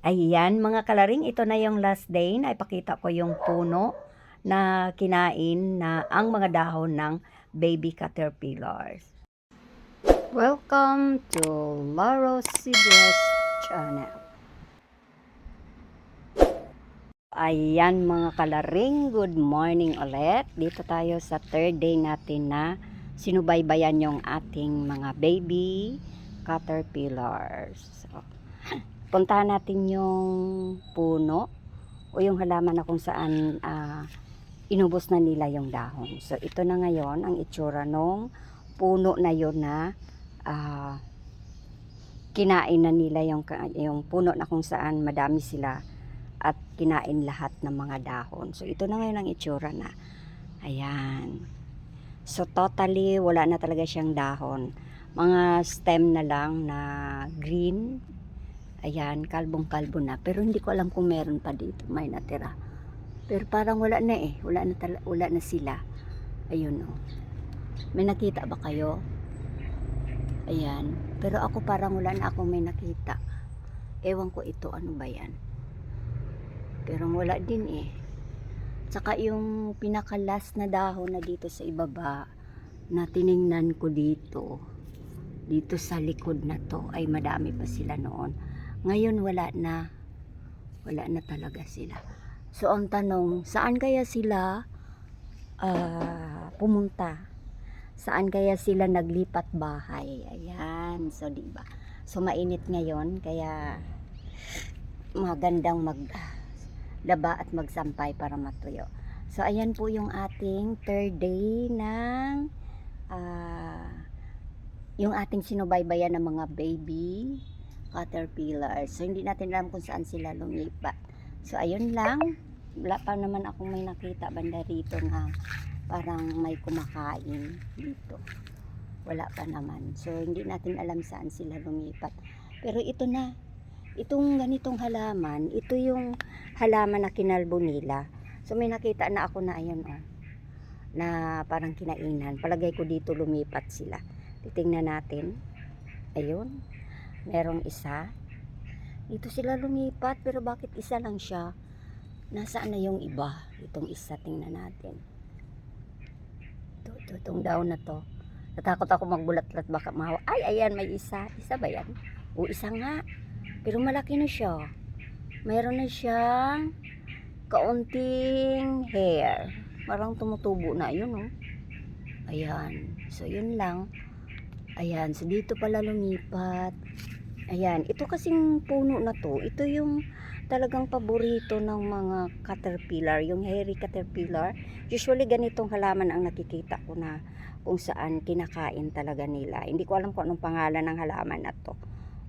Ayan mga kalaring, ito na yung last day na ipakita ko yung puno na kinain na ang mga dahon ng baby caterpillars. Welcome to Laro Seedless Channel. Ayan mga kalaring, good morning ulit. Dito tayo sa third day natin na sinubaybayan yung ating mga baby caterpillars. So, puntahan natin yung puno o yung halaman na kung saan inubos na nila yung dahon. So ito na ngayon ang itsura nung puno na yun na kinain na nila yung puno na kung saan madami sila at kinain lahat ng mga dahon. So ito na ngayon ang itsura na. Ayan. So totally wala na talaga siyang dahon. Mga stem na lang na green. Ayan, kalbong-kalbo na. Pero hindi ko alam kung meron pa dito. May natira. Pero parang wala na eh. Wala na sila. Ayun oh. May nakita ba kayo? Ayan. Pero ako parang wala na akong may nakita. Ewan ko ito. Ano ba yan? Pero wala din eh. Tsaka yung pinakalas na dahon na dito sa ibaba na tiningnan ko dito. Dito sa likod na to ay madami pa sila noon. Ngayon wala na talaga sila. So ang tanong, saan kaya sila pumunta? Saan kaya sila naglipat bahay? Ayan, so diba? So mainit ngayon kaya magandang maglaba at magsampay para matuyo. So ayan po yung ating third day ng yung ating sinubaybayan ng mga baby caterpillars. So hindi natin alam kung saan sila lumipat. So ayun lang. Wala pa naman akong may nakita banda rito na parang may kumakain dito. Wala pa naman. So hindi natin alam saan sila lumipat. Pero ito na. Itong ganitong halaman, ito yung halaman na kinalbo nila. So may nakita na ako na ayun oh. Na parang kinainan. Palagay ko dito lumipat sila. Titingnan natin. Ayun. Merong isa. Dito sila lumipat, pero bakit isa lang siya? Nasaan na yung iba? Itong isa, tingnan natin. Itong daw na to. Natakot ako magbulat-lat, baka mahawa. Ay, ayan, may isa. Isa ba yan? O, isa nga. Pero malaki na siya. Mayroon na siyang kaunting hair. Parang tumutubo na, yun oh. Ayan. So, yun lang. Ayan, so dito pala lumipat. Ayan, ito kasing puno na to, ito yung talagang paborito ng mga caterpillar, yung hairy caterpillar. Usually ganitong halaman ang nakikita ko na kung saan kinakain talaga nila. Hindi ko alam kung anong pangalan ng halaman na to.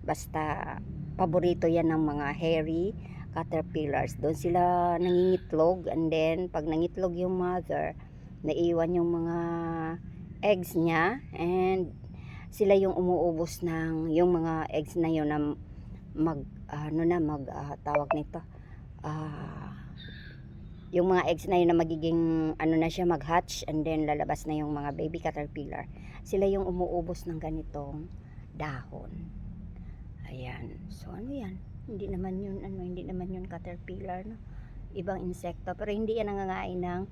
Basta paborito yan ng mga hairy caterpillars. Doon sila nangingitlog, and then pag nangitlog yung mother, naiwan yung mga eggs niya, and sila yung umuubos ng yung mga eggs na yun na tawag nito yung mga eggs na yun na magiging na siya mag-hatch, and then lalabas na yung mga baby caterpillar. Sila yung umuubos ng ganitong dahon. Ayan, so ano yan, hindi naman yun caterpillar, no? Ibang insekto, pero hindi yan nangangain ng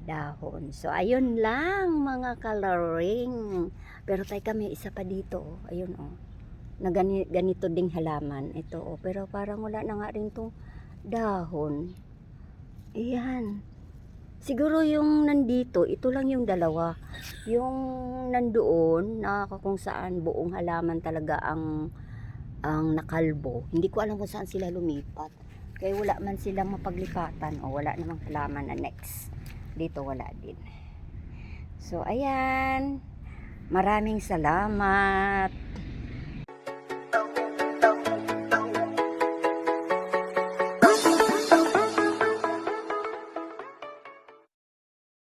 dahon. So ayun lang mga coloring. Pero tayo kami isa pa dito oh. Ayun oh, na ganito ding halaman ito oh. Pero parang wala na nga rin tong dahon. Ayan, siguro yung nandito, ito lang yung dalawa. Yung nandoon na kung saan buong halaman talaga ang nakalbo. Hindi ko alam kung saan sila lumipat. Kaya wala man silang mapaglipatan o wala namang halaman na next. Dito wala din. So ayan. Maraming salamat.